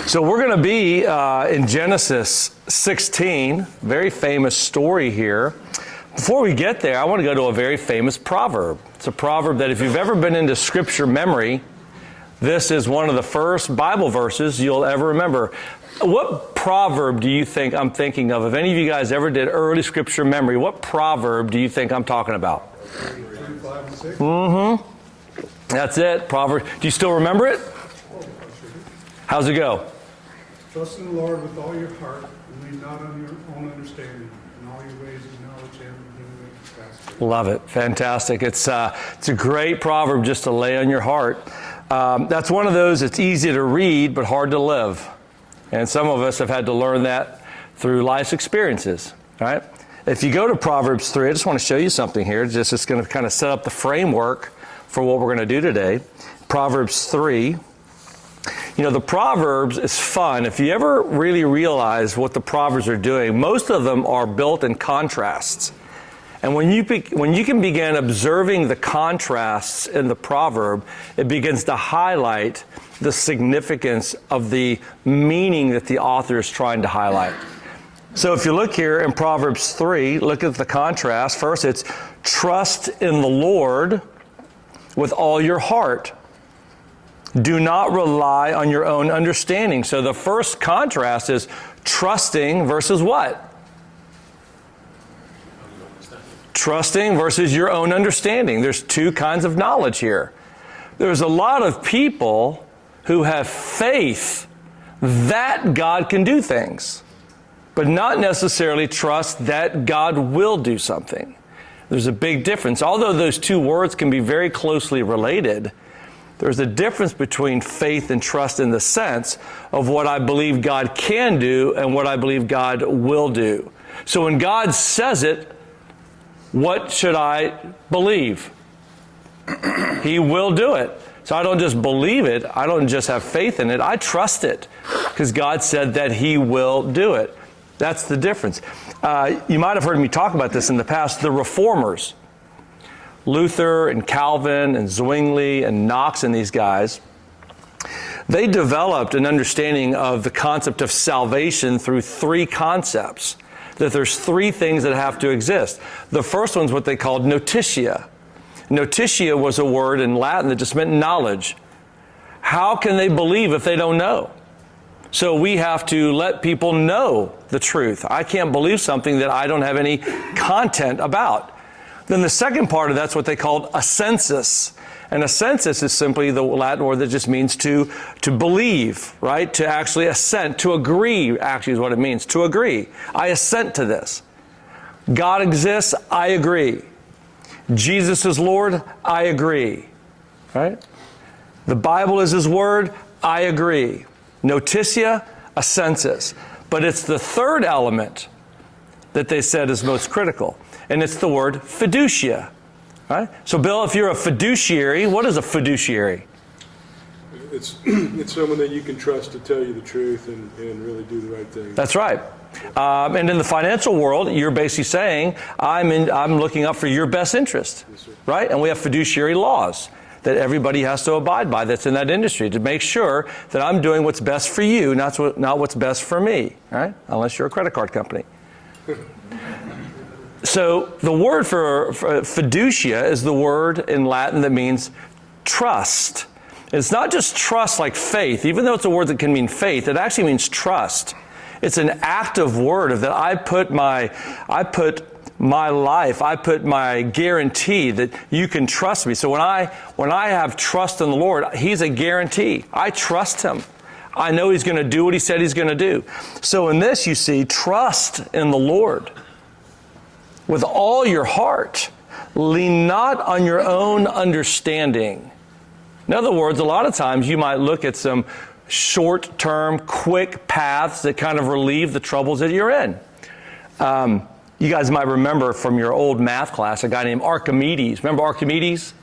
So we're going to be in Genesis 16, very famous story here. Before we get there, I want to go to a very famous proverb. It's a proverb that if you've ever been into scripture memory, this is one of the first Bible verses you'll ever remember. What proverb do you think I'm thinking of? If any of you guys ever did early scripture memory, what proverb do you think I'm talking about? 5 and 6. Mm-hmm. That's it. Proverb. Do you still remember it? How's it go? Trust in the Lord with all your heart, and lean not on your own understanding. In all your ways acknowledge Him, and He will make you prosper. Love it. Fantastic. It's a great proverb just to lay on your heart. That's one of those that's easy to read, but hard to live. And some of us have had to learn that through life's experiences, right? If you go to Proverbs 3, I just want to show you something here. It's going to kind of set up the framework for what we're going to do today. Proverbs 3. You know, the Proverbs is fun. If you ever really realize what the Proverbs are doing, most of them are built in contrasts. And when you can begin observing the contrasts in the proverb, it begins to highlight the significance of the meaning that the author is trying to highlight. So if you look here in Proverbs 3, look at the contrast. First, it's trust in the Lord with all your heart. Do not rely on your own understanding. So the first contrast is trusting versus what? Trusting versus your own understanding. There's two kinds of knowledge here. There's a lot of people who have faith that God can do things, but not necessarily trust that God will do something. There's a big difference. Although those two words can be very closely related, there's a difference between faith and trust in the sense of what I believe God can do and what I believe God will do. So when God says it, what should I believe? He will do it. So I don't just believe it. I don't just have faith in it. I trust it because God said that He will do it. That's the difference. You might have heard me talk about this in the past. The Reformers, Luther and Calvin and Zwingli and Knox and these guys, they developed an understanding of the concept of salvation through three concepts. That there's three things that have to exist. The first one's what they called notitia. Notitia was a word in Latin that just meant knowledge. How can they believe if they don't know? So we have to let people know the truth. I can't believe something that I don't have any content about. Then the second part of that's what they called a census. And a census is simply the Latin word that just means to believe, right? To actually assent, to agree, actually is what it means, to agree. I assent to this. God exists, I agree. Jesus is Lord, I agree, right? The Bible is His Word, I agree. Notitia, a census. But it's the third element that they said is most critical. And it's the word fiducia. Right? So, Bill, if you're a fiduciary, what is a fiduciary? It's someone that you can trust to tell you the truth and really do the right thing. That's right. And in the financial world, you're basically saying, I'm looking out for your best interest. Yes, sir. Right? And we have fiduciary laws that everybody has to abide by that's in that industry to make sure that I'm doing what's best for you, not what's best for me. Right? Unless you're a credit card company. So the word for fiducia is the word in Latin that means trust. It's not just trust like faith, even though it's a word that can mean faith, it actually means trust. It's an active word of that I put my life, I put my guarantee that you can trust me. So when I have trust in the Lord, He's a guarantee. I trust Him. I know He's going to do what He said He's going to do. So in this, you see, trust in the Lord. With all your heart, lean not on your own understanding. In other words, a lot of times you might look at some short-term, quick paths that kind of relieve the troubles that you're in. You guys might remember from your old math class a guy named Archimedes. Remember Archimedes?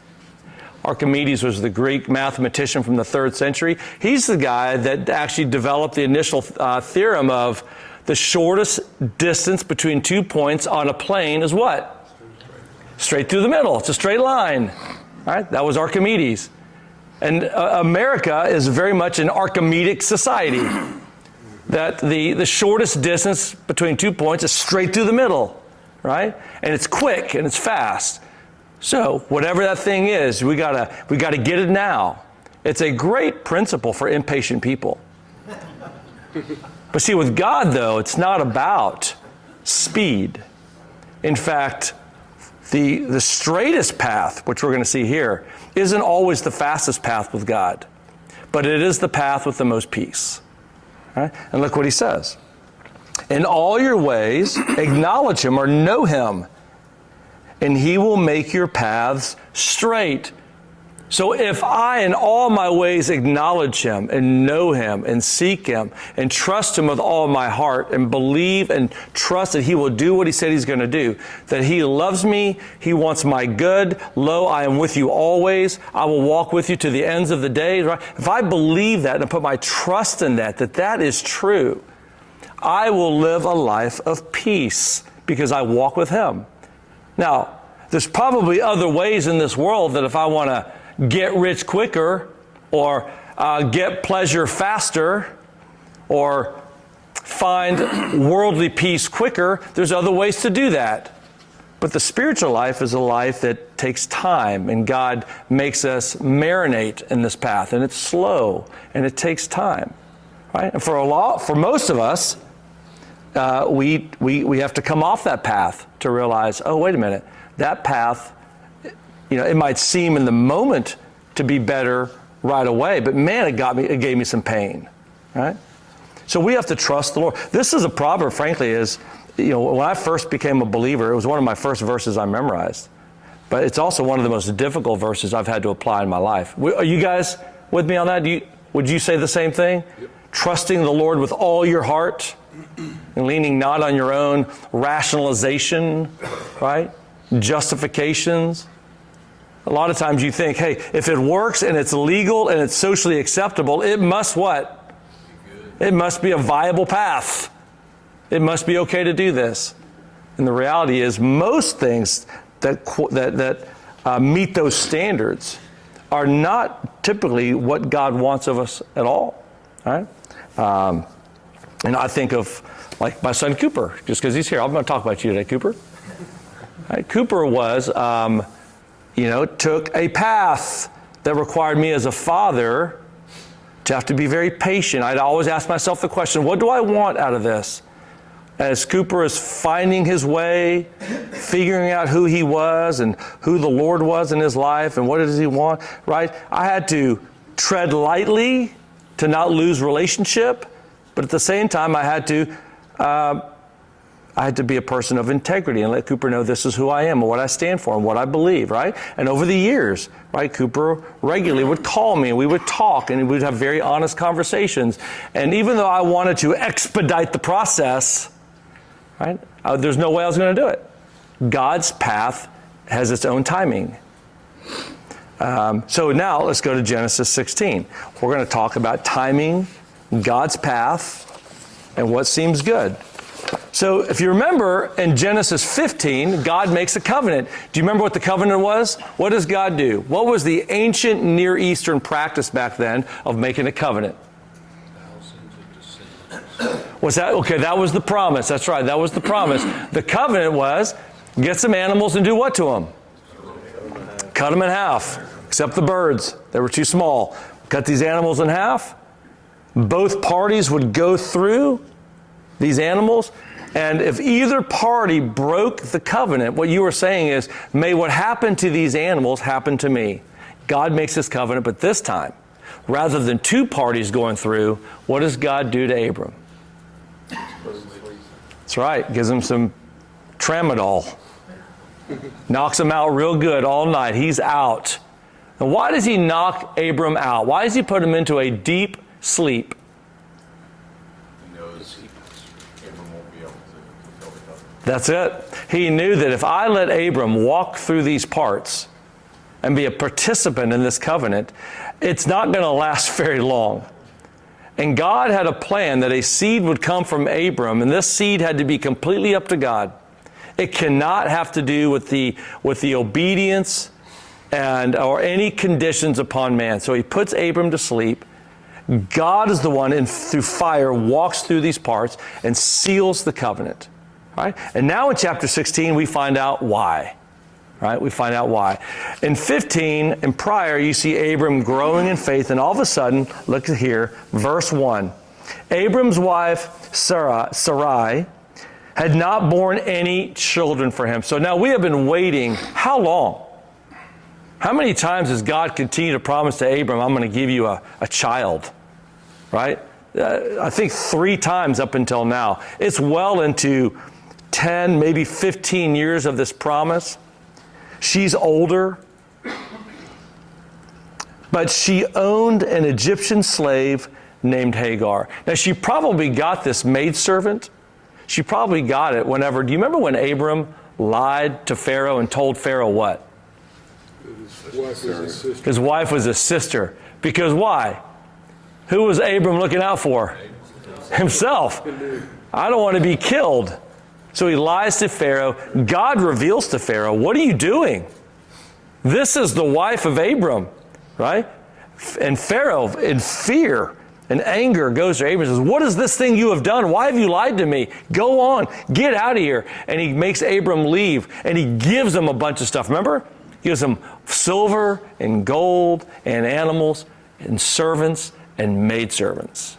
Archimedes was the Greek mathematician from the 3rd century. He's the guy that actually developed the initial theorem of the shortest distance between 2 points on a plane is what? Straight through the middle. It's a straight line. Right? That was Archimedes. And America is very much an Archimedes society. That the shortest distance between 2 points is straight through the middle, right? And it's quick and it's fast. So whatever that thing is, we gotta get it now. It's a great principle for impatient people. But see, with God, though, it's not about speed. In fact, the straightest path, which we're going to see here, isn't always the fastest path with God, but it is the path with the most peace. Right? And look what he says. In all your ways, acknowledge him or know him, and he will make your paths straight. So if I in all my ways acknowledge him and know him and seek him and trust him with all my heart and believe and trust that he will do what he said he's going to do, that he loves me, he wants my good, lo, I am with you always, I will walk with you to the ends of the day. Right? If I believe that and put my trust in that is true, I will live a life of peace because I walk with him. Now, there's probably other ways in this world that if I want to get rich quicker, or get pleasure faster, or find worldly peace quicker, there's other ways to do that. But the spiritual life is a life that takes time, and God makes us marinate in this path, and it's slow, and it takes time, right? And for most of us, we have to come off that path to realize, oh, wait a minute, that path, it might seem in the moment to be better right away, but man, it gave me some pain, right? So we have to trust the Lord. This is a proverb, frankly, when I first became a believer, it was one of my first verses I memorized, but it's also one of the most difficult verses I've had to apply in my life. Are you guys with me on that? Would you say the same thing? Yep. Trusting the Lord with all your heart and leaning not on your own rationalization, right? Justifications. A lot of times you think, hey, if it works and it's legal and it's socially acceptable, it must what? It must be a viable path. It must be okay to do this. And the reality is most things that meet those standards are not typically what God wants of us at all. Right? And I think of like my son Cooper, just because he's here. I'm going to talk about you today, Cooper. Right? Cooper was... took a path that required me as a father to have to be very patient. I'd always ask myself the question, what do I want out of this? As Cooper is finding his way, figuring out who he was and who the Lord was in his life and what does he want, right? I had to tread lightly to not lose relationship, but at the same time I had to be a person of integrity and let Cooper know this is who I am and what I stand for and what I believe, right? And over the years, right, Cooper regularly would call me and we would talk and we'd have very honest conversations. And even though I wanted to expedite the process, right, there's no way I was going to do it. God's path has its own timing. So now let's go to Genesis 16. We're going to talk about timing, God's path, and what seems good. So if you remember in Genesis 15, God makes a covenant. Do you remember what the covenant was? What does God do? What was the ancient Near Eastern practice back then of making a covenant? What's that? Okay, that was the promise. That's right, that was the promise. The covenant was get some animals and do what to them? Cut them in half, except the birds. They were too small. Cut these animals in half. Both parties would go through these animals, and if either party broke the covenant, what you were saying is, may what happened to these animals happen to me. God makes this covenant, but this time, rather than two parties going through, what does God do to Abram? That's right, gives him some tramadol. Knocks him out real good all night. He's out. And why does he knock Abram out? Why does he put him into a deep sleep? That's it. He knew that if I let Abram walk through these parts and be a participant in this covenant, it's not going to last very long. And God had a plan that a seed would come from Abram, and this seed had to be completely up to God. It cannot have to do with the obedience or any conditions upon man. So he puts Abram to sleep. God is the one, through fire, walks through these parts and seals the covenant. Right? And now in chapter 16, we find out why. Right? We find out why. In 15 and prior, you see Abram growing in faith, and all of a sudden, look at here, verse 1. Abram's wife, Sarai, had not borne any children for him. So now we have been waiting. How long? How many times has God continued to promise to Abram, I'm going to give you a child? Right? I think 3 times up until now. It's well into 10, maybe 15 years of this promise. She's older, but she owned an Egyptian slave named Hagar. Now, she probably got this maidservant. She probably got it whenever, do you remember when Abram lied to Pharaoh and told Pharaoh what? His wife was his sister. His wife was his sister. Because why? Who was Abram looking out for? Himself. I don't want to be killed. So he lies to Pharaoh. God reveals to Pharaoh, what are you doing? This is the wife of Abram, right? And Pharaoh, in fear and anger, goes to Abram and says, what is this thing you have done? Why have you lied to me? Go on, get out of here. And he makes Abram leave, and he gives him a bunch of stuff. Remember? He gives him silver and gold and animals and servants and maidservants.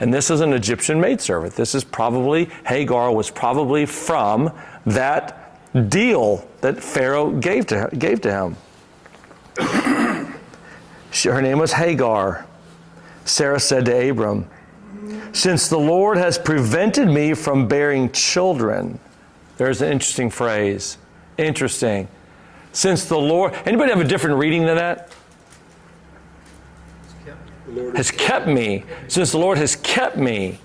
And this is an Egyptian maidservant. This is probably, Hagar was probably from that deal that Pharaoh gave to him. Her name was Hagar. Sarah said to Abram, since the Lord has prevented me from bearing children. There's an interesting phrase. Interesting. Since the Lord, anybody have a different reading than that? Has kept me, since the Lord has kept me,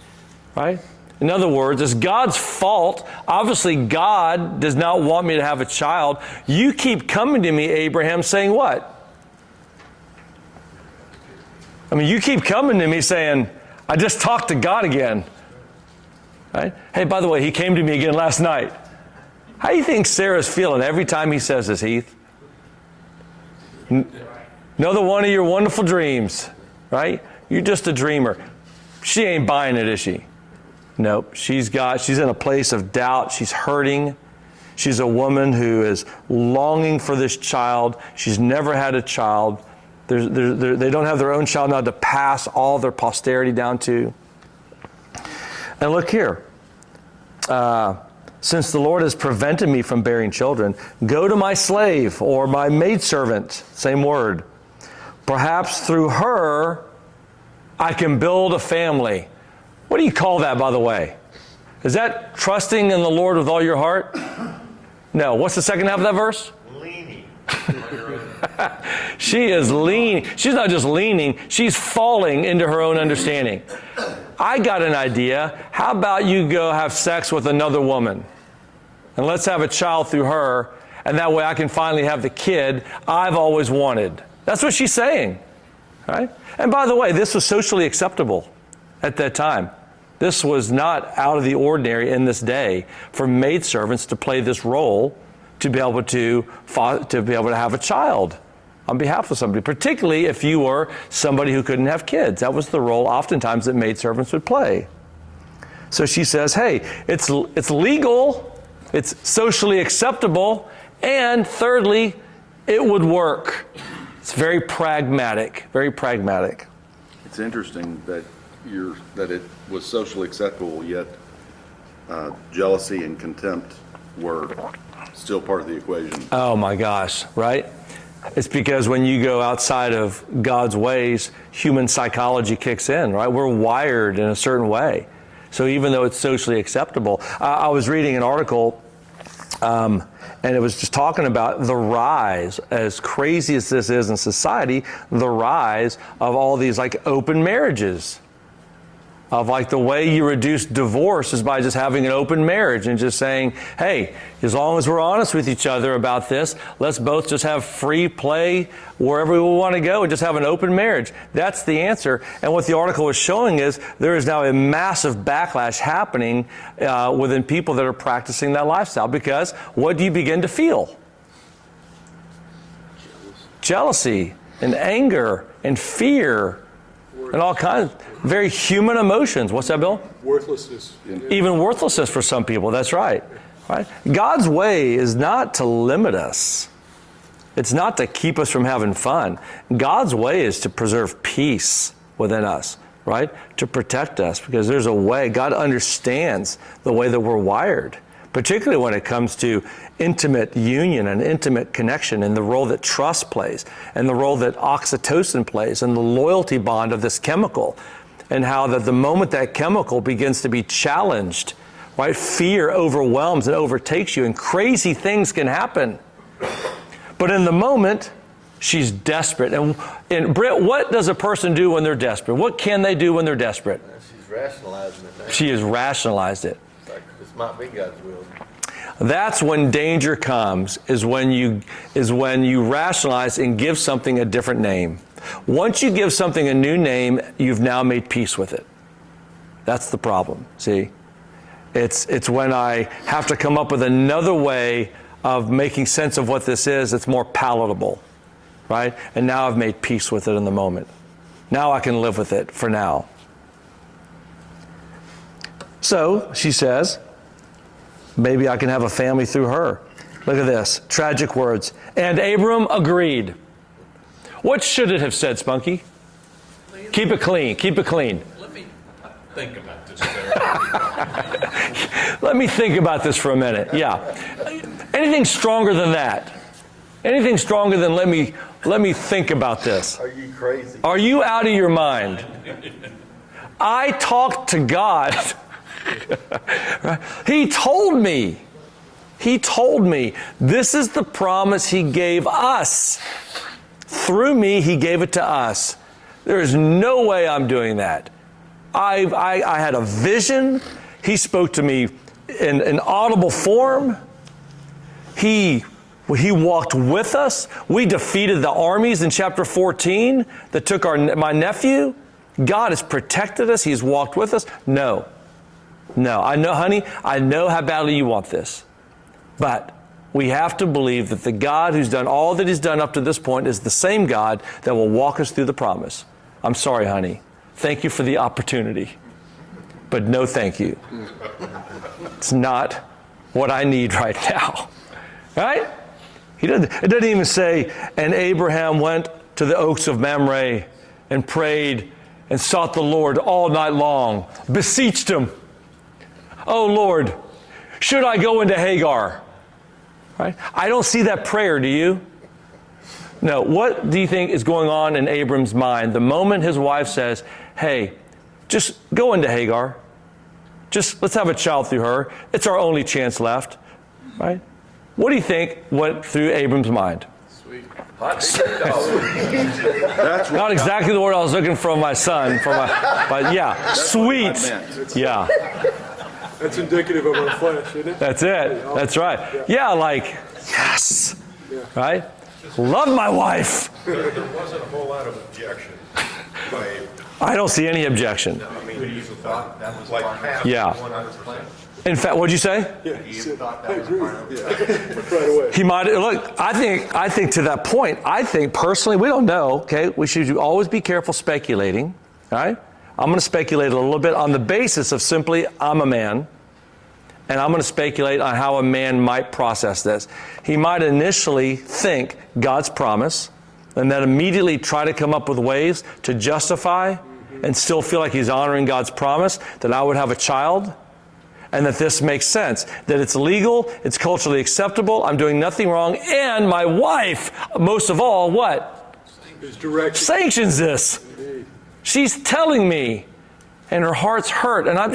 right? In other words, it's God's fault. Obviously, God does not want me to have a child. You keep coming to me, Abraham, saying what? I mean, you keep coming to me saying, I just talked to God again, right? Hey, by the way, he came to me again last night. How do you think Sarah's feeling every time he says this, Heath? Another one of your wonderful dreams. Right? You're just a dreamer. She ain't buying it, is she? Nope. She's in a place of doubt. She's hurting. She's a woman who is longing for this child. She's never had a child. They don't have their own child now to pass all their posterity down to. And look here. Since the Lord has prevented me from bearing children, go to my slave or my maidservant, same word. Perhaps through her, I can build a family. What do you call that, by the way? Is that trusting in the Lord with all your heart? No. What's the second half of that verse? Leaning. She is leaning. She's not just leaning. She's falling into her own understanding. I got an idea. How about you go have sex with another woman? And let's have a child through her. And that way I can finally have the kid I've always wanted. That's what she's saying, right? And by the way, this was socially acceptable at that time. This was not out of the ordinary in this day for maidservants to play this role to be able to have a child on behalf of somebody, particularly if you were somebody who couldn't have kids. That was the role oftentimes that maidservants would play. So she says, hey, it's legal, it's socially acceptable, and thirdly, it would work. It's very pragmatic, very pragmatic. It's interesting that it was socially acceptable, yet jealousy and contempt were still part of the equation. Oh my gosh, right? It's because when you go outside of God's ways, human psychology kicks in, right? We're wired in a certain way. So even though it's socially acceptable, I was reading an article and it was just talking about the rise, as crazy as this is in society, the rise of all these like open marriages. Of like the way you reduce divorce is by just having an open marriage and just saying, hey, as long as we're honest with each other about this, let's both just have free play wherever we want to go and just have an open marriage. That's the answer. And what the article was showing is there is now a massive backlash happening within people that are practicing that lifestyle, because what do you begin to feel? jealousy and anger and fear and all kinds of very human emotions. What's that, Bill? Worthlessness. Even worthlessness for some people. That's right. Right? God's way is not to limit us. It's not to keep us from having fun. God's way is to preserve peace within us, right? To protect us, because there's a way. God understands the way that we're wired, particularly when it comes to intimate union and intimate connection, and the role that trust plays, and the role that oxytocin plays, and the loyalty bond of this chemical, and how that the moment that chemical begins to be challenged, right, fear overwhelms and overtakes you, and crazy things can happen. But in the moment, she's desperate. And Britt, what does a person do when they're desperate? What can they do when they're desperate? She's rationalizing it now. She has rationalized it. It's like, this might be God's will. That's when danger comes, is when you rationalize and give something a different name. Once you give something a new name, you've now made peace with it. That's the problem, see? It's when I have to come up with another way of making sense of what this is, it's more palatable, right? And now I've made peace with it in the moment. Now I can live with it for now. So, she says, maybe I can have a family through her. Look at this, tragic words. And Abram agreed. What should it have said, Spunky? Keep it clean, keep it clean. Let me think about this, Sarah. Let me think about this for a minute. Yeah. Anything stronger than that? Anything stronger than let me think about this? Are you crazy? Are you out of your mind? I talked to God. He told me. He told me. This is the promise He gave us. Through me, He gave it to us. There is no way I'm doing that. I had a vision. He spoke to me in an audible form. He walked with us. We defeated the armies in chapter 14 that took my nephew. God has protected us. He's walked with us. No. I know, honey, I know how badly you want this. But we have to believe that the God who's done all that He's done up to this point is the same God that will walk us through the promise. I'm sorry, honey. Thank you for the opportunity. But no thank you. It's not what I need right now. Right? It doesn't even say, and Abraham went to the oaks of Mamre and prayed and sought the Lord all night long, beseeched Him. Oh Lord, should I go into Hagar? Right? I don't see that prayer, do you? No, what do you think is going on in Abram's mind the moment his wife says, hey, just go into Hagar. Just let's have a child through her. It's our only chance left. Right? What do you think went through Abram's mind? Sweet. That's Not exactly the word I was looking for my son, but yeah, That's sweet. what I meant. Yeah, That's indicative of our flesh, isn't it? that's it. That's right. Yeah, like, yes. Right? Love my wife. There wasn't a whole lot of objection by Abram. I don't see any objection. I mean, he thought that was like half Yeah. of what I was planning. In fact, what'd you say? Yeah, He so, thought I that was agree. part of it. Right away. He might look. I think to that point. I think personally, we don't know. Okay, we should always be careful speculating. All right, I'm going to speculate a little bit on the basis of simply I'm a man, and I'm going to speculate on how a man might process this. He might initially think God's promise, and then immediately try to come up with ways to justify and still feel like he's honoring God's promise that I would have a child. And that this makes sense, that it's legal, it's culturally acceptable, I'm doing nothing wrong, and my wife, most of all, what? His direction. Sanctions this. Indeed. She's telling me, and her heart's hurt, and I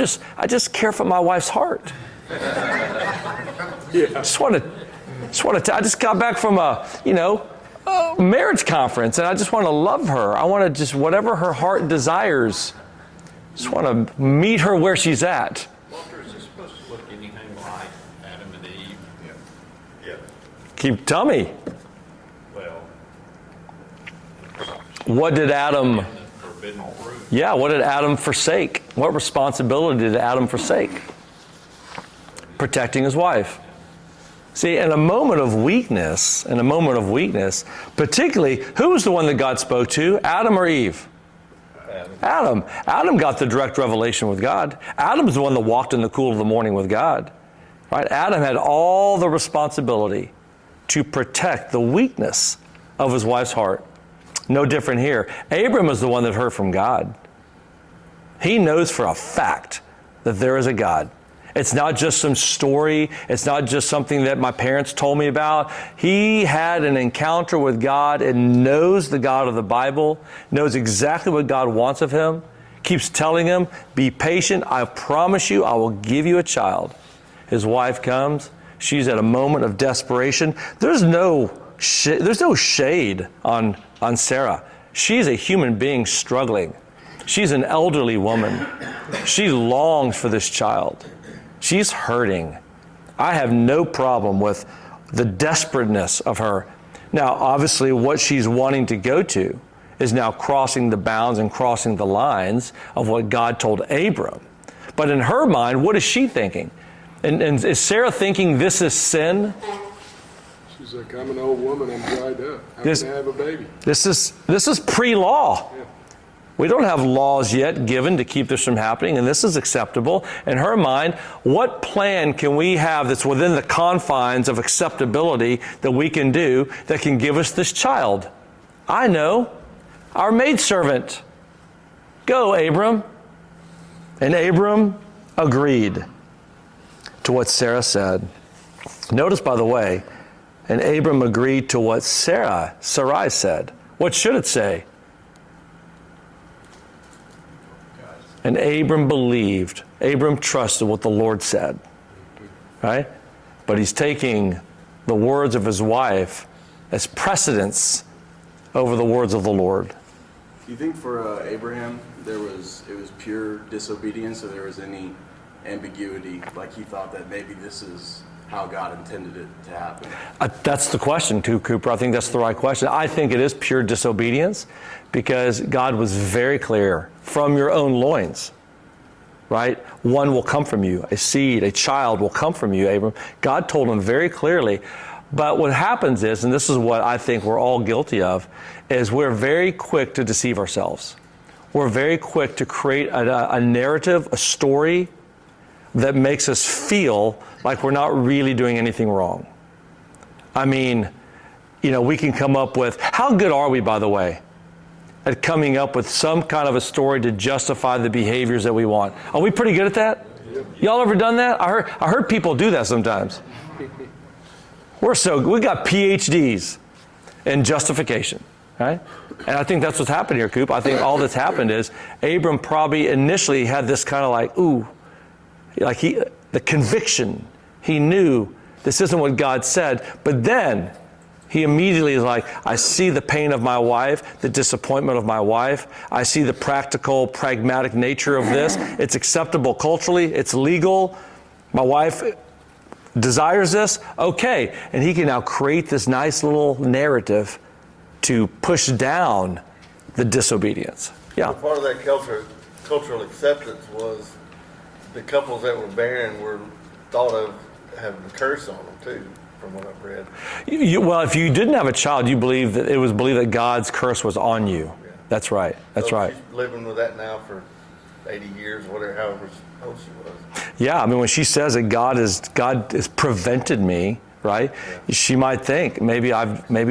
just care for my wife's heart. Yeah. I just got back from a marriage conference, and I just want to love her. I want to just, whatever her heart desires, just want to meet her where she's at. Walter, is this supposed to look anything like Adam and Eve? Yeah. Tell me, Well, what did Adam... the forbidden fruit. Yeah, what did Adam forsake? What responsibility did Adam forsake? Protecting his wife. See, in a moment of weakness, particularly, who was the one that God spoke to? Adam or Eve? Adam. Adam got the direct revelation with God. Adam's the one that walked in the cool of the morning with God. Right? Adam had all the responsibility to protect the weakness of his wife's heart. No different here. Abram is the one that heard from God. He knows for a fact that there is a God. It's not just some story. It's not just something that my parents told me about. He had an encounter with God and knows the God of the Bible, knows exactly what God wants of him, keeps telling him, be patient. I promise you, I will give you a child. His wife comes. She's at a moment of desperation. There's no shade on Sarah. She's a human being struggling. She's an elderly woman. She longs for this child. She's hurting. I have no problem with the desperateness of her. Now, obviously, what she's wanting to go to is now crossing the bounds and crossing the lines of what God told Abram. But in her mind, what is she thinking? And is Sarah thinking this is sin? She's like, I'm an old woman, I'm dried up. How can I have a baby? This is pre-law. Yeah. We don't have laws yet given to keep this from happening, and this is acceptable. In her mind, what plan can we have that's within the confines of acceptability that we can do that can give us this child? I know. Our maidservant. Go, Abram. And Abram agreed to what Sarah said. Notice, by the way, and Abram agreed to what Sarai said. What should it say? And Abram believed. Abram trusted what the Lord said. Right? But he's taking the words of his wife as precedence over the words of the Lord. Do you think for Abraham it was pure disobedience, or there was any ambiguity, like he thought that maybe this is how God intended it to happen? That's the question too, Cooper. I think that's the right question. I think it is pure disobedience because God was very clear. From your own loins, right? One will come from you. A seed, a child will come from you, Abram. God told him very clearly. But what happens is, and this is what I think we're all guilty of, is we're very quick to deceive ourselves. We're very quick to create a narrative, a story that makes us feel like we're not really doing anything wrong. I mean, we can come up with, how good are we, by the way, at coming up with some kind of a story to justify the behaviors that we want? Are we pretty good at that? Y'all ever done that? I heard people do that sometimes. We got PhDs in justification, right? And I think that's what's happened here, Coop. I think all that's happened is Abram probably initially had this kind of the conviction. He knew this isn't what God said, but then he immediately is like, I see the pain of my wife, the disappointment of my wife. I see the practical, pragmatic nature of this. It's acceptable culturally. It's legal. My wife desires this. Okay. And he can now create this nice little narrative to push down the disobedience. Yeah. Well, part of that cultural acceptance was the couples that were barren were thought of having a curse on them too. From what I've read. Well, if you didn't have a child, it was believed that God's curse was on you. Yeah. That's right. That's right. She's living with that now for 80 years, whatever, however old she was. Yeah, I mean, when she says that God has prevented me, right? Yeah. She might think maybe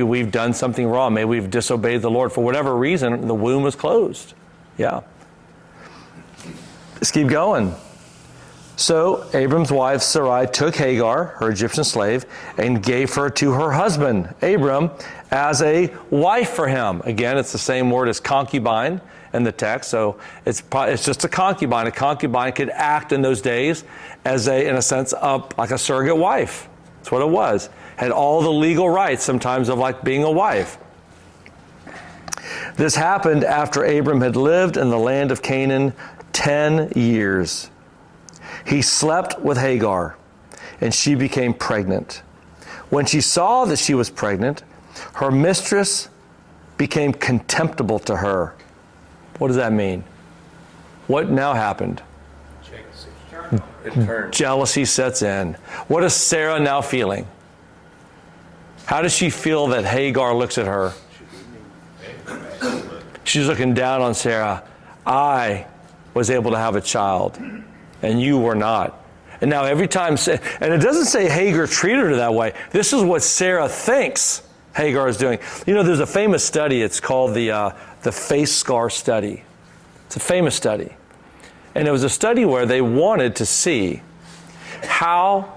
we've done something wrong. Maybe we've disobeyed the Lord for whatever reason. The womb was closed. Yeah. Let's keep going. So Abram's wife Sarai took Hagar, her Egyptian slave, and gave her to her husband, Abram, as a wife for him. Again, it's the same word as concubine in the text, so it's just a concubine. A concubine could act in those days as in a sense, like a surrogate wife. That's what it was. Had all the legal rights sometimes of like being a wife. This happened after Abram had lived in the land of Canaan 10 years. He slept with Hagar, and she became pregnant. When she saw that she was pregnant, her mistress became contemptible to her. What does that mean? What now happened? It turned. Jealousy sets in. What is Sarah now feeling? How does she feel that Hagar looks at her? She's looking down on Sarah. I was able to have a child, and you were not. And now every time, and it doesn't say Hagar treated her that way. This is what Sarah thinks Hagar is doing. You know, there's a famous study. It's called the face scar study. It's a famous study. And it was a study where they wanted to see how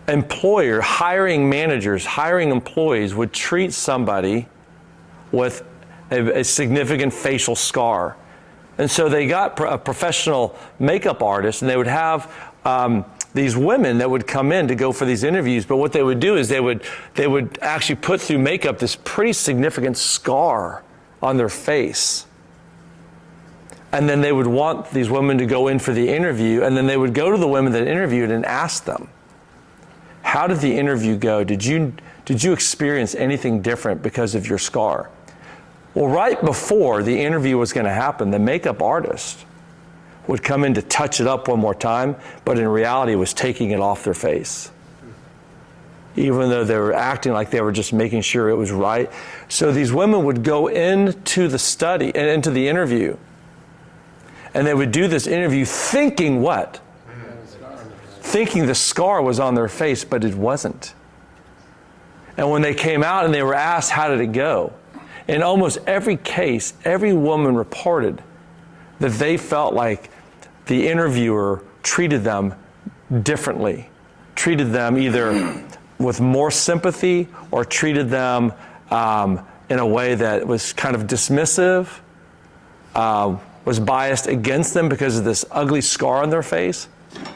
hiring managers, hiring employees would treat somebody with a significant facial scar. And so they got a professional makeup artist, and they would have these women that would come in to go for these interviews. But what they would do is they would actually put through makeup this pretty significant scar on their face. And then they would want these women to go in for the interview, and then they would go to the women that interviewed and ask them, how did the interview go? Did you experience anything different because of your scar? Well, right before the interview was going to happen, the makeup artist would come in to touch it up one more time, but in reality was taking it off their face, even though they were acting like they were just making sure it was right. So these women would go into the study and into the interview, and they would do this interview thinking what? Thinking the scar was on their face, but it wasn't. And when they came out and they were asked, how did it go? In almost every case, every woman reported that they felt like the interviewer treated them differently, treated them either with more sympathy or treated them in a way that was kind of dismissive, was biased against them because of this ugly scar on their face,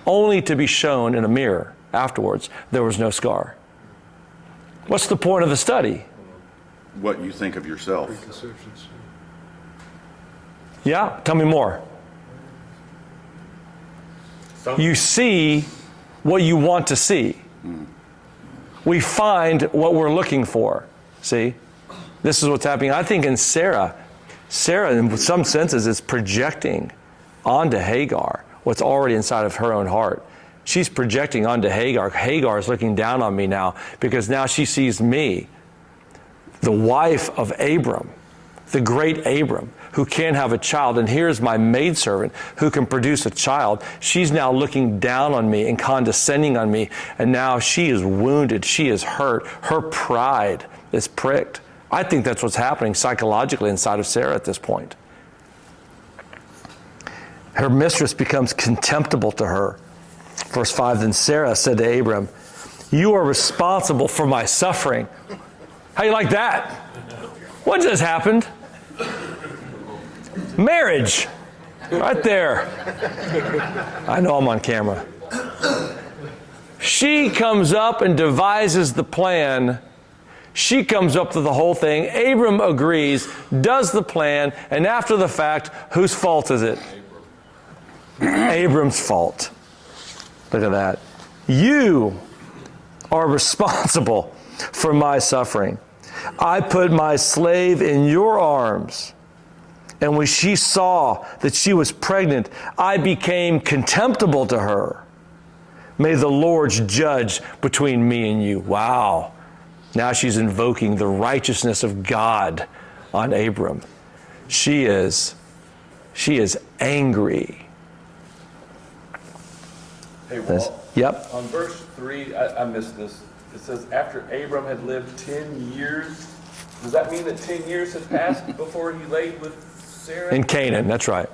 only to be shown in a mirror afterwards there was no scar. What's the point of the study? What you think of yourself. Preconceptions. Yeah, tell me more. You see what you want to see. We find what we're looking for. See? This is what's happening. I think in Sarah, in some senses, is projecting onto Hagar what's already inside of her own heart. She's projecting onto Hagar. Hagar is looking down on me now because now she sees me, the wife of Abram, the great Abram, who can have a child. And here's my maidservant who can produce a child. She's now looking down on me and condescending on me. And now she is wounded. She is hurt. Her pride is pricked. I think that's what's happening psychologically inside of Sarah at this point. Her mistress becomes contemptible to her. Verse 5, then Sarah said to Abram, you are responsible for my suffering. How you like that? What just happened? Marriage. Right there. I know I'm on camera. She comes up and devises the plan. She comes up with the whole thing. Abram agrees, does the plan, and after the fact, whose fault is it? Abram's fault. Look at that. You are responsible for my suffering. I put my slave in your arms, and when she saw that she was pregnant, I became contemptible to her. May the Lord judge between me and you. Wow. Now she's invoking the righteousness of God on Abram. She is angry. Hey, Walt, Yep. on verse 3, I missed this. It says, after Abram had lived 10 years. Does that mean that 10 years had passed before he laid with Sarah? In Canaan, that's right.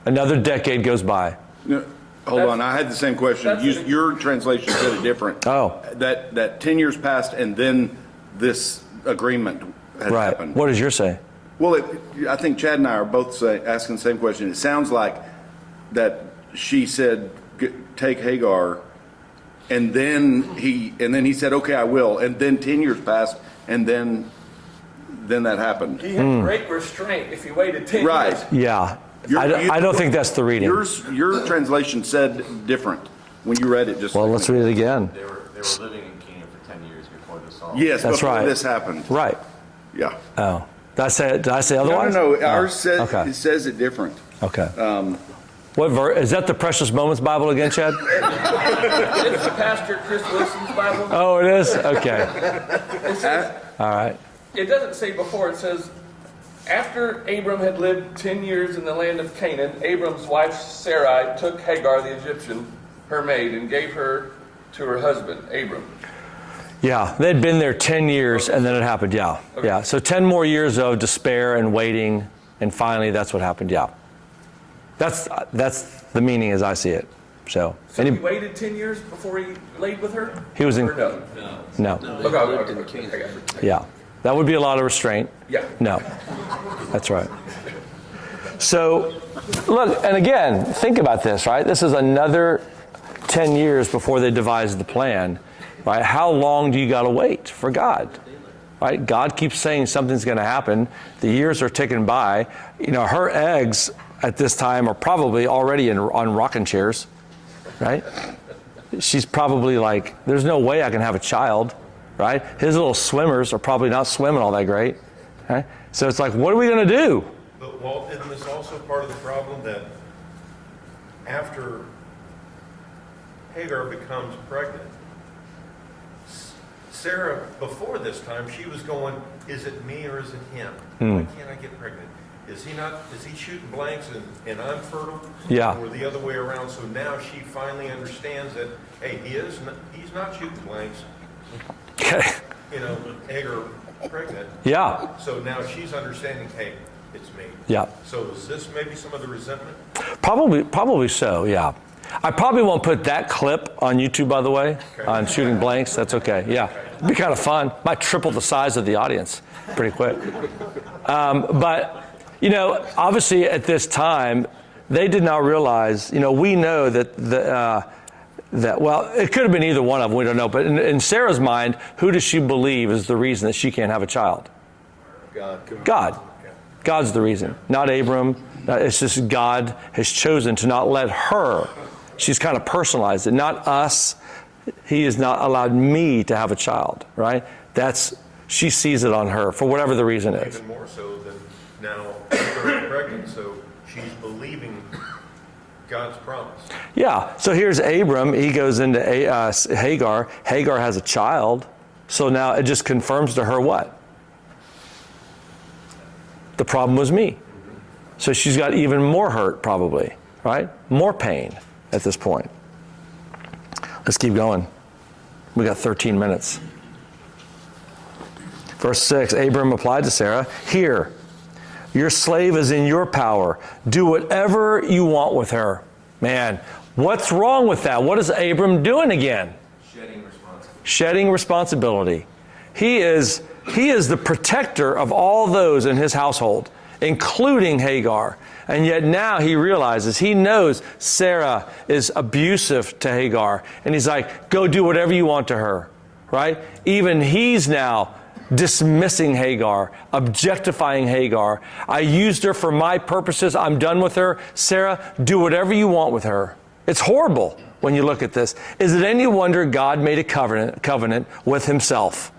Another decade goes by. No, hold on, I had the same question. Your translation said it different. Oh. That 10 years passed and then this agreement had Right. happened. What does yours say? Well, I think Chad and I are both asking the same question. It sounds like that she said, take Hagar, and then he said, okay, I will. And then 10 years passed, and then that happened. He had great restraint if he waited 10 Right. years. Yeah. I don't think that's the reading. Your translation said different when you read it. Just Well, let's read it again. They were living in Canaan for 10 years before this all. Yes, That's before right. this happened. Right. Yeah. Oh. Did I say otherwise? No. Oh, Ours says okay. it says it different. Okay. What is that the Precious Moments Bible again, Chad? It's Pastor Chris Wilson's Bible. Oh, it is? Okay. It says, All right. it doesn't say before, it says, after Abram had lived 10 years in the land of Canaan, Abram's wife Sarai took Hagar the Egyptian, her maid, and gave her to her husband, Abram. Yeah, they'd been there 10 years and then it happened, yeah. Okay. Yeah, so 10 more years of despair and waiting, and finally that's what happened, yeah. That's the meaning as I see it. So So he waited 10 years before he laid with her? he was in, Or no? no, Okay. I got it. yeah. That would be a lot of restraint. Yeah. No, that's right. So, look, and again, think about this, right? This is another 10 years before they devised the plan, right? How long do you got to wait for God, right? God keeps saying something's going to happen. The years are ticking by. You know, her eggs at this time are probably already on rocking chairs, right? She's probably like, there's no way I can have a child, right? His little swimmers are probably not swimming all that great, right? So it's like, what are we going to do? But Walt, isn't this also part of the problem that after Hagar becomes pregnant, Sarah, before this time, she was going, is it me or is it him? Why can't I get pregnant? Is he shooting blanks and I'm fertile? Yeah. Or the other way around? So now she finally understands that, hey, he's not shooting blanks. Okay. You know, Hagar pregnant. Yeah. So now she's understanding, hey, it's me. Yeah. So is this maybe some of the resentment? Probably so, yeah. I probably won't put that clip on YouTube, by the way, on shooting blanks. That's okay, yeah. It'd be kind of fun. Might triple the size of the audience pretty quick. But, you know, obviously at this time, they did not realize, you know, we know that, well, it could have been either one of them, we don't know. But in Sarah's mind, who does she believe is the reason that she can't have a child? God. God's the reason, not Abram. It's just God has chosen to not let her. She's kind of personalized it, not us. He has not allowed me to have a child, right? She sees it on her for whatever the reason is. Even more so than now Hagar pregnant, so she's believing God's promise. Yeah, so here's Abram. He goes into Hagar. Hagar has a child. So now it just confirms to her what? The problem was me. So she's got even more hurt probably, right? More pain at this point. Let's keep going. We got 13 minutes. Verse 6, Abram replied to Sarah, "Here, your slave is in your power. Do whatever you want with her." Man, what's wrong with that? What is Abram doing again? Shedding responsibility. He is the protector of all those in his household, including Hagar. And yet now he realizes, he knows Sarah is abusive to Hagar. And he's like, go do whatever you want to her, right? Even he's now dismissing Hagar, objectifying Hagar. I used her for my purposes. I'm done with her. Sarah, do whatever you want with her. It's horrible when you look at this. Is it any wonder God made a covenant with himself?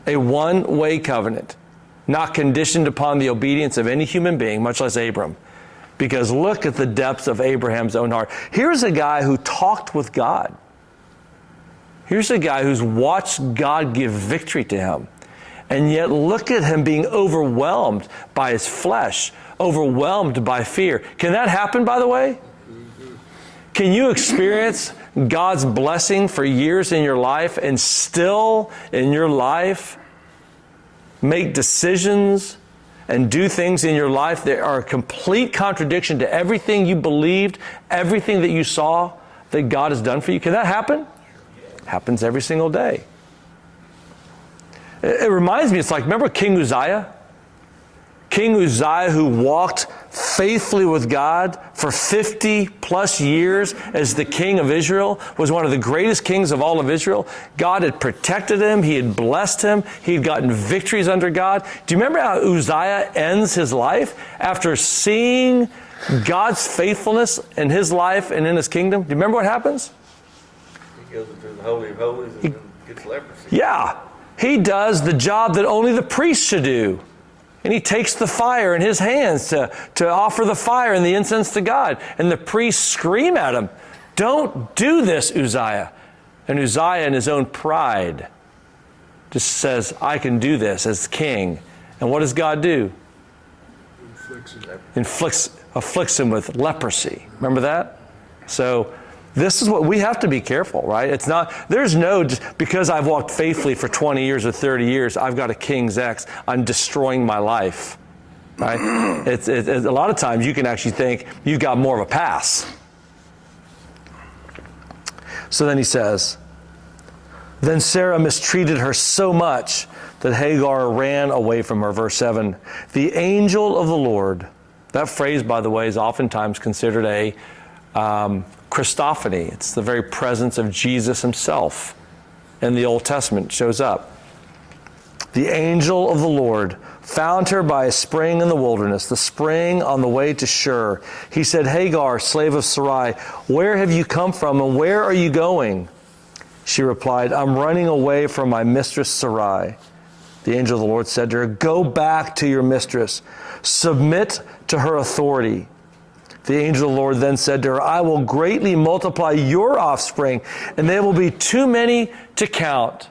A one-way covenant, not conditioned upon the obedience of any human being, much less Abram. Because look at the depths of Abraham's own heart. Here's a guy who talked with God. Here's a guy who's watched God give victory to him. And yet look at him being overwhelmed by his flesh, overwhelmed by fear. Can that happen, by the way? Can you experience God's blessing for years in your life and still in your life make decisions and do things in your life that are a complete contradiction to everything you believed, everything that you saw that God has done for you? Can that happen? Happens every single day. It reminds me, it's like, remember King Uzziah? King Uzziah, who walked faithfully with God for 50 plus years as the king of Israel, was one of the greatest kings of all of Israel. God had protected him. He had blessed him. He had gotten victories under God. Do you remember how Uzziah ends his life after seeing God's faithfulness in his life and in his kingdom? Do you remember what happens? He goes into the Holy of Holies and then gets leprosy. Yeah. He does the job that only the priest should do. And he takes the fire in his hands to offer the fire and the incense to God. And the priests scream at him, "Don't do this, Uzziah." And Uzziah, in his own pride, just says, "I can do this as king." And what does God do? Afflicts him with leprosy. Remember that? So this is what we have to be careful, right? It's not, there's no, just because I've walked faithfully for 20 years or 30 years, I've got a king's X, I'm destroying my life, right? It's a lot of times you can actually think you've got more of a pass. So then he says, then Sarah mistreated her so much that Hagar ran away from her. Verse 7, the angel of the Lord, that phrase, by the way, is oftentimes considered a Christophany. It's the very presence of Jesus himself in the Old Testament shows up. The angel of the Lord found her by a spring in the wilderness, the spring on the way to Shur. He said, Hagar, slave of Sarai, where have you come from and where are you going? She replied, I'm running away from my mistress Sarai. The angel of the Lord said to her, go back to your mistress. Submit to her authority. The angel of the Lord then said to her, I will greatly multiply your offspring, and they will be too many to count.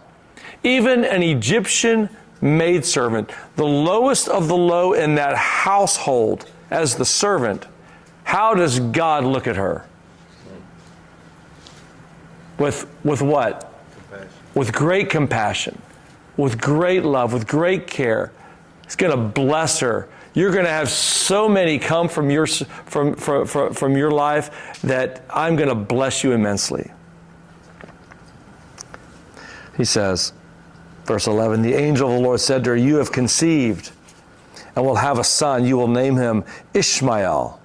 Even an Egyptian maidservant, the lowest of the low in that household, as the servant, how does God look at her? With what? Compassion. With great compassion, with great love, with great care. He's going to bless her. You're going to have so many come from your life that I'm going to bless you immensely. He says, verse 11, the angel of the Lord said to her, you have conceived and will have a son. You will name him Ishmael,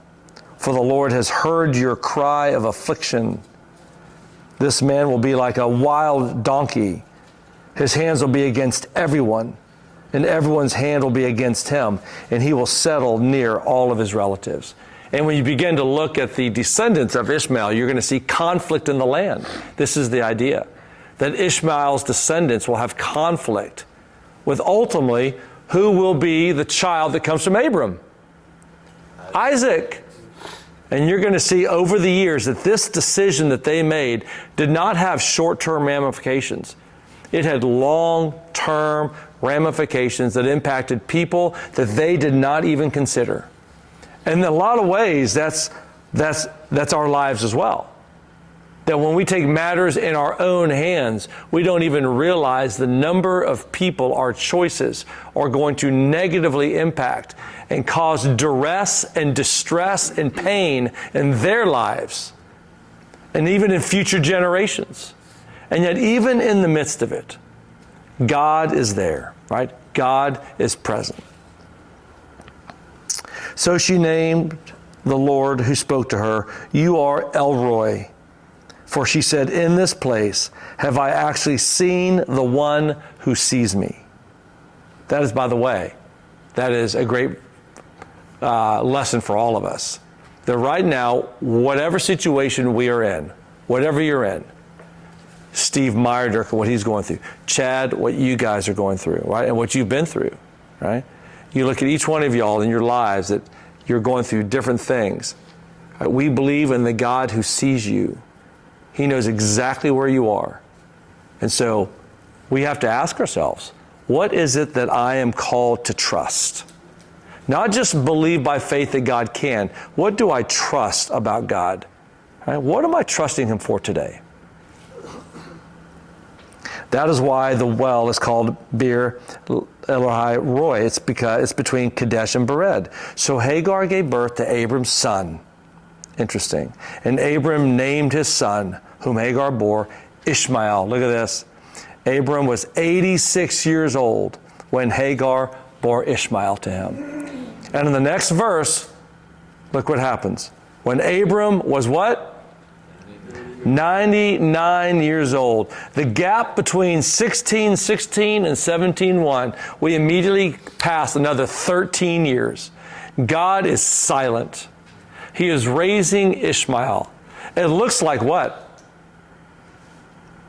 for the Lord has heard your cry of affliction. This man will be like a wild donkey. His hands will be against everyone, and everyone's hand will be against him, and he will settle near all of his relatives. And when you begin to look at the descendants of Ishmael, you're going to see conflict in the land. This is the idea, that Ishmael's descendants will have conflict with ultimately who will be the child that comes from Abram? Isaac. And you're going to see over the years that this decision that they made did not have short-term ramifications. It had long-term ramifications that impacted people that they did not even consider. And in a lot of ways, that's our lives as well. That when we take matters in our own hands, we don't even realize the number of people our choices are going to negatively impact and cause duress and distress and pain in their lives and even in future generations. And yet, even in the midst of it, God is there, right? God is present. So she named the Lord who spoke to her, you are El Roi. For she said, in this place have I actually seen the one who sees me. That is, by the way, that is a great lesson for all of us. That right now, whatever situation we are in, whatever you're in, Steve Meyerdirk, what he's going through, Chad, what you guys are going through, right? And what you've been through, right? You look at each one of y'all in your lives that you're going through different things. Right? We believe in the God who sees you. He knows exactly where you are. And so we have to ask ourselves, what is it that I am called to trust? Not just believe by faith that God can. What do I trust about God? Right? What am I trusting him for today? That is why the well is called Bir Elohai Roi. It's because it's between Kadesh and Bered. So Hagar gave birth to Abram's son. Interesting. And Abram named his son, whom Hagar bore, Ishmael. Look at this. Abram was 86 years old when Hagar bore Ishmael to him. And in the next verse, look what happens. When Abram was what? 99 years old. The gap between 1616 and 17:1, we immediately pass another 13 years. God is silent. He is raising Ishmael. It looks like what?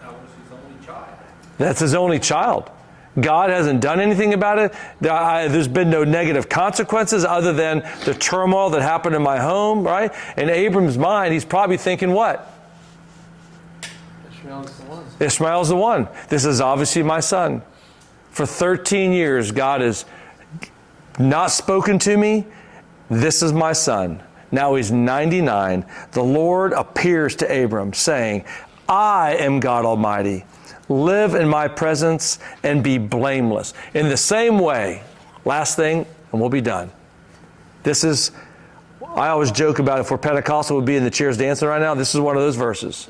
That was his only child. That's his only child. God hasn't done anything about it. There's been no negative consequences other than the turmoil that happened in my home, right? In Abram's mind, he's probably thinking what? Ishmael's the one. Ishmael's the one. This is obviously my son. For 13 years, God has not spoken to me. This is my son. Now he's 99. The Lord appears to Abram saying, I am God Almighty. Live in my presence and be blameless. In the same way, last thing, and we'll be done. I always joke about if we're Pentecostal, we'd be in the chairs dancing right now. This is one of those verses.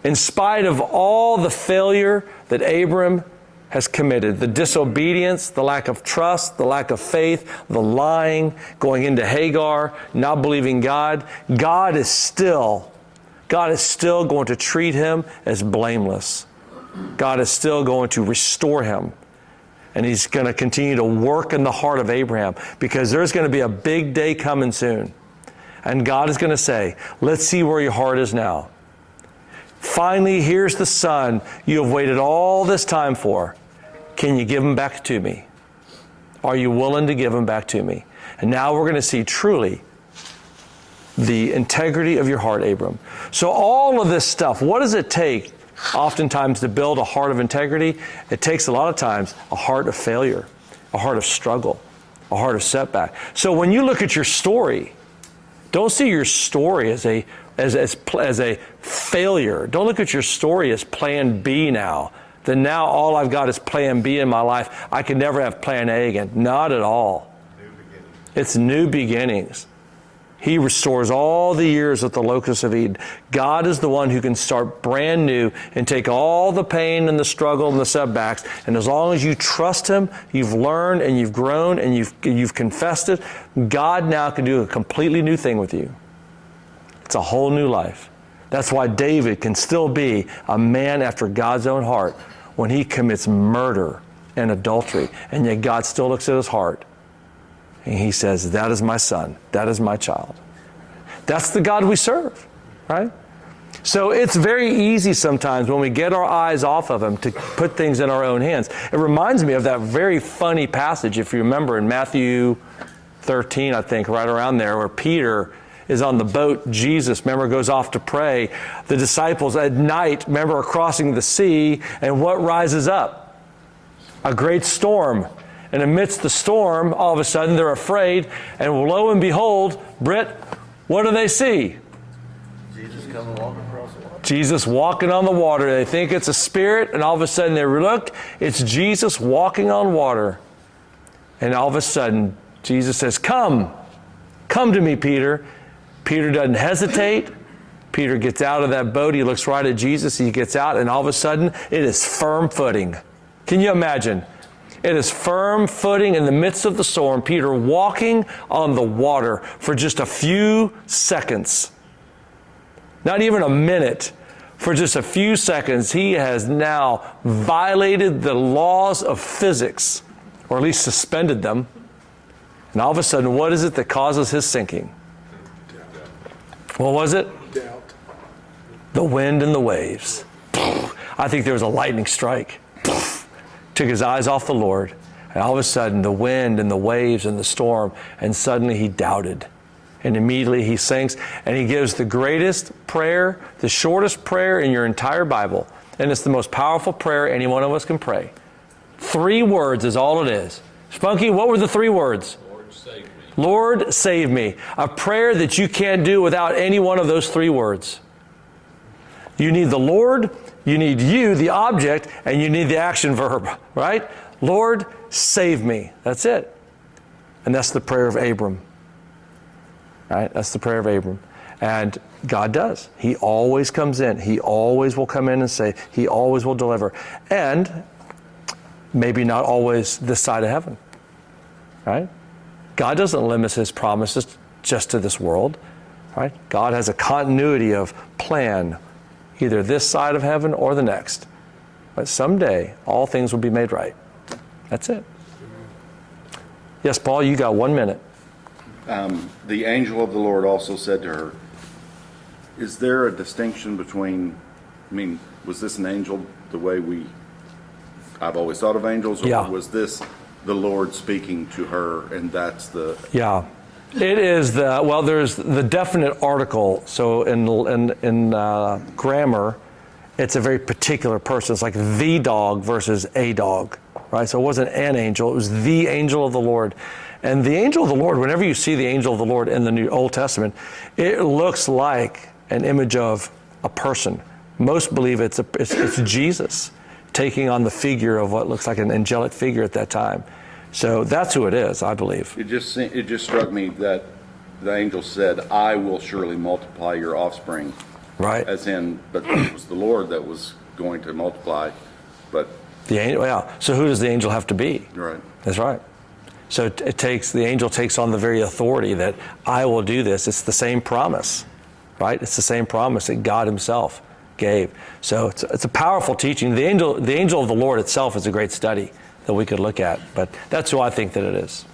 In spite of all the failure that Abram has committed, the disobedience, the lack of trust, the lack of faith, the lying, going into Hagar, not believing God, God is still going to treat him as blameless. God is still going to restore him. And he's going to continue to work in the heart of Abraham, because there's going to be a big day coming soon. And God is going to say, let's see where your heart is now. Finally, here's the son you have waited all this time for. Can you give him back to me? Are you willing to give him back to me? And now we're going to see truly the integrity of your heart, Abram. So all of this stuff, what does it take oftentimes to build a heart of integrity? It takes a lot of times a heart of failure, a heart of struggle, a heart of setback. So when you look at your story, don't see your story as a failure. Don't look at your story as plan B now. Then now all I've got is plan B in my life. I can never have plan A again. Not at all. It's new beginnings. He restores all the years of the locusts of Eden. God is the one who can start brand new and take all the pain and the struggle and the setbacks. And as long as you trust him, you've learned and you've grown and you've confessed it, God now can do a completely new thing with you. It's a whole new life. That's why David can still be a man after God's own heart when he commits murder and adultery. And yet God still looks at his heart. And he says, that is my son. That is my child. That's the God we serve, right? So it's very easy sometimes when we get our eyes off of him to put things in our own hands. It reminds me of that very funny passage, if you remember, in Matthew 13, I think, right around there, where Peter is on the boat. Jesus, remember, goes off to pray. The disciples at night, remember, are crossing the sea, and what rises up? A great storm. And amidst the storm, all of a sudden, they're afraid. And lo and behold, Britt, what do they see? Jesus coming walking across the water. Jesus walking on the water. They think it's a spirit, and all of a sudden they look, it's Jesus walking on water. And all of a sudden, Jesus says, come to me, Peter. Peter doesn't hesitate. Peter gets out of that boat. He looks right at Jesus. He gets out, and all of a sudden, it is firm footing. Can you imagine? It is firm footing in the midst of the storm. Peter walking on the water for just a few seconds. Not even a minute. For just a few seconds, he has now violated the laws of physics, or at least suspended them. And all of a sudden, what is it that causes his sinking? What was it? Doubt. The wind and the waves. I think there was a lightning strike. Took his eyes off the Lord, and all of a sudden the wind and the waves and the storm, and suddenly he doubted. And immediately he sinks, and he gives the greatest prayer, the shortest prayer in your entire Bible, and it's the most powerful prayer any one of us can pray. 3 words is all it is. Spunky, what were the 3 words? Lord, save me. Lord, save me. A prayer that you can't do without any one of those 3 words. You need the Lord, you need you, the object, and you need the action verb, right? Lord, save me. That's it. And that's the prayer of Abram. Right? That's the prayer of Abram. And God does. He always comes in. He always will come in and say, he always will deliver. And maybe not always this side of heaven. Right? God doesn't limit his promises just to this world. Right? God has a continuity of plan, either this side of heaven or the next. But someday, all things will be made right. That's it. Yes, Paul, you got 1 minute. The angel of the Lord also said to her, is there a distinction between, was this an angel the way we I've always thought of angels, or Yeah. was this the Lord speaking to her, and that's the... Yeah. It is there's the definite article. So in grammar, it's a very particular person. It's like the dog versus a dog, right? So it wasn't an angel, it was the angel of the Lord. And the angel of the Lord, whenever you see the angel of the Lord in the New Old Testament, it looks like an image of a person. Most believe it's Jesus taking on the figure of what looks like an angelic figure at that time. So that's who it is, I believe. It just struck me that the angel said, "I will surely multiply your offspring," Right. as in, but it was the Lord that was going to multiply. But The angel, yeah. So who does the angel have to be? right, That's right. So the angel takes on the very authority that I will do this. It's the same promise, right? It's the same promise that God himself gave. So it's a powerful teaching. The angel of the Lord itself is a great study that we could look at, but that's who I think that it is.